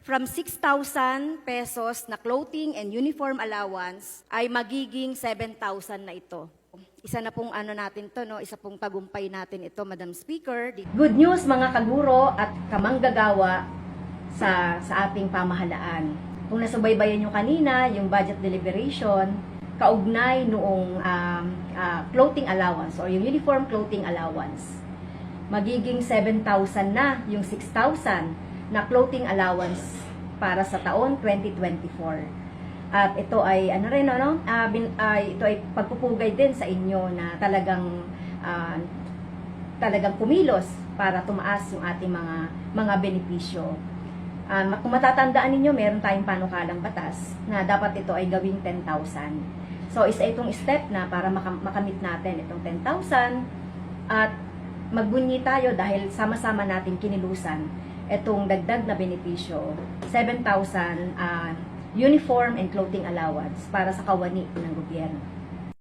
from 6,000 pesos na clothing and uniform allowance ay magiging 7,000 na ito. Isa na pong natin to, no? Isa pong tagumpay natin ito, Madam Speaker. Good news mga kaguro at kamanggagawa sa ating pamahalaan. Kung nasubaybayan nyo kanina, yung budget deliberation, kaugnay noong clothing allowance or yung uniform clothing allowance. Magiging 7,000 na yung 6,000 na clothing allowance para sa taon 2024. At ito ay ito ay pagpupugay din sa inyo na talagang kumilos para tumaas yung ating mga benepisyo. Kung matatandaan ninyo, meron tayong panukalang batas na dapat ito ay gawing 10,000. So, isa itong step na para makamit natin itong 10,000 at magbunyi tayo dahil sama-sama natin kinilusan itong dagdag na benepisyo, 7,000 uniform and clothing allowance para sa kawani ng gobyerno.